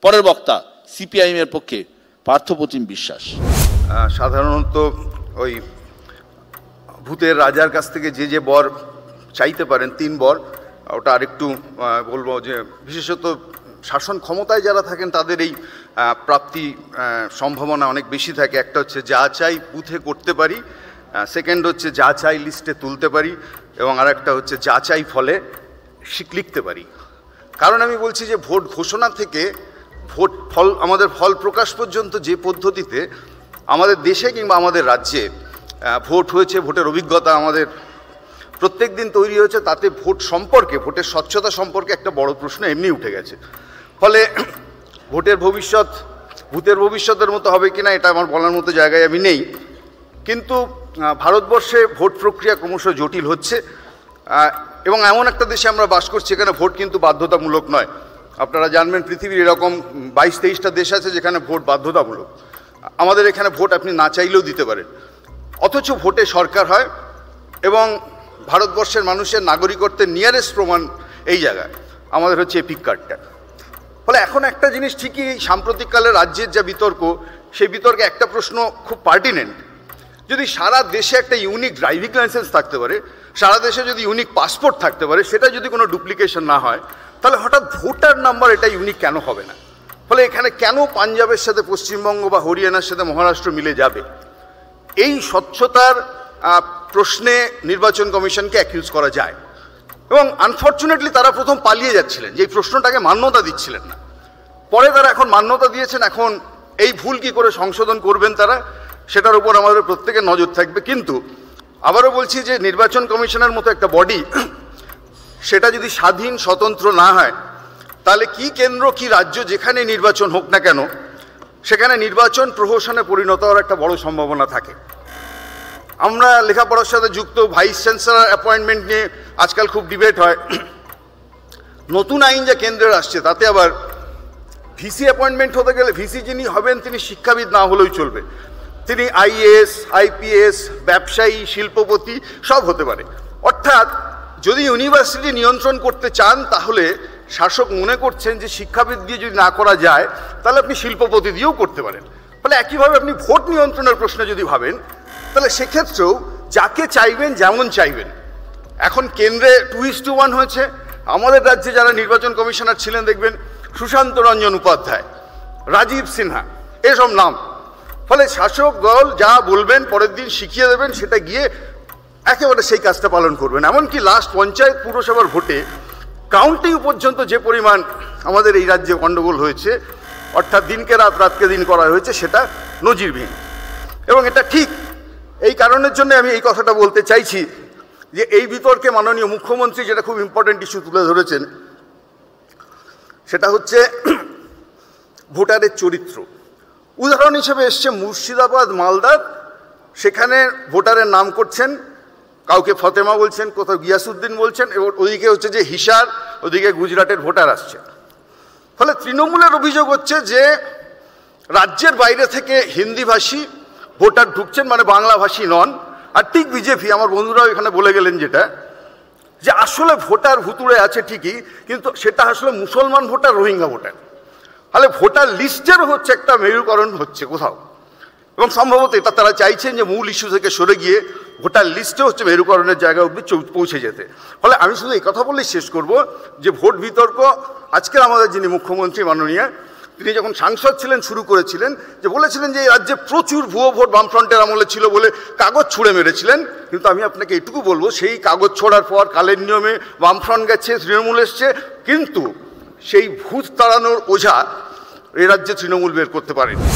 পরের বক্তা সিপিআইএম এর পক্ষে পার্থপ্রতিম বিশ্বাস। সাধারণত ওই ভূতের রাজার কাছ থেকে যে বর চাইতে পারেন 3 বর, ওটা আরেকটু বলবো যে বিশেষত শাসন ক্ষমতায় যারা থাকেন তাদের এই প্রাপ্তি সম্ভাবনা অনেক বেশি থাকে। একটা হচ্ছে যা চাই বুথে করতে পারি, সেকেন্ড হচ্ছে যা চাই লিস্টে তুলতে পারি, এবং আরেকটা হচ্ছে যা চাই ফলে লিখতে পারি। কারণ আমি বলছি যে ভোট ঘোষণা থেকে ভোট ফল আমাদের ফল প্রকাশ পর্যন্ত যে পদ্ধতিতে আমাদের দেশে কিংবা আমাদের রাজ্যে ভোট হয়েছে, ভোটের অভিজ্ঞতা আমাদের প্রত্যেক দিন তৈরি হয়েছে, তাতে ভোট সম্পর্কে, ভোটের স্বচ্ছতা সম্পর্কে একটা বড় প্রশ্ন এমনি উঠে গেছে। ফলে ভোটের ভবিষ্যৎ ভূতের ভবিষ্যতের মতো হবে কিনা এটা আমার বলার মতো জায়গায় আমি নেই, কিন্তু ভারতবর্ষে ভোট প্রক্রিয়া ক্রমশ জটিল হচ্ছে, এবং এমন একটা দেশে আমরা বাস করছি এখানে ভোট কিন্তু বাধ্যতামূলক নয়। আপনারা জানবেন পৃথিবীর এরকম 22-23টা দেশ আছে যেখানে ভোট বাধ্যতামূলক। আমাদের এখানে ভোট আপনি না চাইলেও দিতে পারেন, অথচ ভোটে সরকার হয়, এবং ভারতবর্ষের মানুষের নাগরিকত্বের নিয়ারেস্ট প্রমাণ এই জায়গায় আমাদের হচ্ছে এপিক কার্ডটা। ফলে এখন একটা জিনিস ঠিকই, সাম্প্রতিককালে রাজ্যের যা বিতর্ক, সেই বিতর্কে একটা প্রশ্ন খুব পার্টিনেন্ট। যদি সারা দেশে একটা ইউনিক ড্রাইভিং লাইসেন্স থাকতে পারে, সারা দেশে যদি ইউনিক পাসপোর্ট থাকতে পারে, সেটা যদি কোনো ডুপ্লিকেশন না হয়, তাহলে হঠাৎ ভোটার নাম্বার এটা ইউনিক কেন হবে না? ফলে এখানে কেন পাঞ্জাবের সাথে পশ্চিমবঙ্গ বা হরিয়ানার সাথে মহারাষ্ট্র মিলে যাবে? এই স্বচ্ছতার প্রশ্নে নির্বাচন কমিশনকে অ্যাকিউজ করা যায়, এবং আনফর্চুনেটলি তারা প্রথম পালিয়ে যাচ্ছিলেন, যে এই প্রশ্নটাকে মান্যতা দিচ্ছিলেন না। পরে তারা এখন মান্যতা দিয়েছেন, এখন এই ভুল কি করে সংশোধন করবেন তারা, সেটার উপর আমাদের প্রত্যেকের নজর থাকবে। কিন্তু আবারও বলছি যে নির্বাচন কমিশনের মতো একটা বডি, সেটা যদি স্বাধীন স্বতন্ত্র না হয়, তাহলে কি কেন্দ্র কি রাজ্য যেখানে নির্বাচন হোক না কেন, সেখানে নির্বাচন প্রহসনে পরিণত হওয়ার একটা বড় সম্ভাবনা থাকে। আমরা লেখাপড়ার সাথে যুক্ত, ভাইস চ্যান্সেলর অ্যাপয়েন্টমেন্ট নিয়ে আজকাল খুব ডিবেট হয়। নতুন আইন যা কেন্দ্রের আসছে তাতে আবার ভিসি অ্যাপয়েন্টমেন্ট হতে গেলে ভিসি যিনি হবেন তিনি শিক্ষাবিদ না হলেও চলবে, তিনি আইএএস, আইপিএস, ব্যবসায়ী, শিল্পপতি সব হতে পারে। অর্থাৎ যদি ইউনিভার্সিটি নিয়ন্ত্রণ করতে চান, তাহলে শাসক মনে করছেন যে শিক্ষাবিদ দিয়ে যদি না করা যায়, তাহলে আপনি শিল্পপতি দিয়েও করতে পারেন। ফলে একইভাবে আপনি ভোট নিয়ন্ত্রণের প্রশ্নে যদি ভাবেন, তাহলে সেক্ষেত্রেও যাকে চাইবেন যেমন চাইবেন। এখন কেন্দ্রে 2:1 হয়েছে। আমাদের রাজ্যে যারা নির্বাচন কমিশনার ছিলেন দেখবেন সুশান্ত রঞ্জন উপাধ্যায়, রাজীব সিনহা, এসব নাম। ফলে শাসক দল যা বলবেন পরের দিন শিখিয়ে দেবেন, সেটা গিয়ে একেবারে সেই কাজটা পালন করবেন। এমনকি লাস্ট পঞ্চায়েত পুরসভার ভোটে কাউন্টিং পর্যন্ত যে পরিমাণ আমাদের এই রাজ্যে গণ্ডগোল হয়েছে, অর্থাৎ দিনকে রাত, রাতকে দিন করা হয়েছে, সেটা নজিরবিহীন। এবং এটা ঠিক এই কারণের জন্য আমি এই কথাটা বলতে চাইছি যে এই বিতর্কে মাননীয় মুখ্যমন্ত্রী যেটা খুব ইম্পর্টেন্ট ইস্যু তুলে ধরেছেন, সেটা হচ্ছে ভোটারের চরিত্র। উদাহরণ হিসেবে এসছে মুর্শিদাবাদ, মালদা, সেখানে ভোটারের নাম করছেন, কাউকে ফতেমা বলছেন, কোথাও গিয়াসউদ্দিন বলছেন, এবং ওদিকে হচ্ছে যে হিসার, ওদিকে গুজরাটের ভোটার আসছে। ফলে তৃণমূলের অভিযোগ হচ্ছে যে রাজ্যের বাইরে থেকে হিন্দিভাষী ভোটার ঢুকছেন, মানে বাংলাভাষী নন। আর ঠিক বিজেপি, আমার বন্ধুরাও এখানে বলে গেলেন যেটা, যে আসলে ভোটার ভুতুড়ে আছে ঠিকই, কিন্তু সেটা আসলে মুসলমান ভোটার, রোহিঙ্গা ভোটার। তাহলে ভোটার লিস্টেরও হচ্ছে একটা মেরুকরণ হচ্ছে কোথাও, এবং সম্ভবত এটা তারা চাইছেন যে মূল ইস্যু থেকে সরে গিয়ে ভোটার লিস্টে হচ্ছে মেরুকরণের জায়গা অবধি পৌঁছে যেতে। ফলে আমি শুধু এই কথা বলেই শেষ করব যে ভোট বিতর্ক আজকের আমাদের যিনি মুখ্যমন্ত্রী মাননীয়, তিনি যখন সাংসদ ছিলেন শুরু করেছিলেন, যে বলেছিলেন যে এই রাজ্যে প্রচুর ভুয়ো ভোট বামফ্রন্টের আমলে ছিল বলে কাগজ ছুঁড়ে মেরেছিলেন। কিন্তু আমি আপনাকে এটুকু বলবো, সেই কাগজ ছোড়ার পর কালের নিয়মে বামফ্রন্ট গেছে, তৃণমূল এসছে, কিন্তু সেই ভূত তাড়ানোর ওঝা এই রাজ্যে তৃণমূল বের করতে পারেনি।